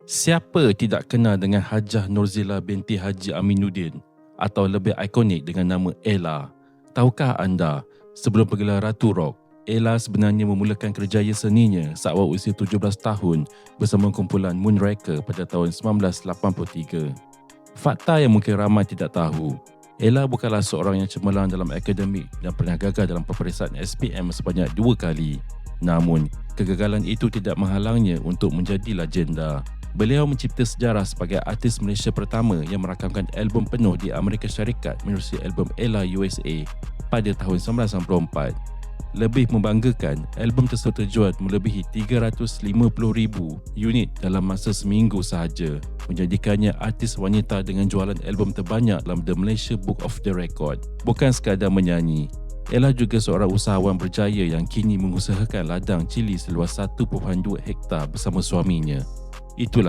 Siapa tidak kenal dengan Hajah Norzila binti Haji Aminuddin atau lebih ikonik dengan nama Ella? Tahukah anda, sebelum bergelar Ratu Rock, Ella sebenarnya memulakan kerjaya seninya saat usia 17 tahun bersama kumpulan Moonraker pada tahun 1983. Fakta yang mungkin ramai tidak tahu, Ella bukanlah seorang yang cemerlang dalam akademik dan pernah gagal dalam peperiksaan SPM sebanyak 2 kali. Namun, kegagalan itu tidak menghalangnya untuk menjadi legenda. Beliau mencipta sejarah sebagai artis Malaysia pertama yang merakamkan album penuh di Amerika Syarikat menerusi album Ella USA pada tahun 1994. Lebih membanggakan, album tersebut terjual melebihi 350,000 unit dalam masa seminggu sahaja, menjadikannya artis wanita dengan jualan album terbanyak dalam The Malaysia Book of the Record. Bukan sekadar menyanyi, Ella juga seorang usahawan berjaya yang kini mengusahakan ladang cili seluas 1.2 hektar bersama suaminya. Itulah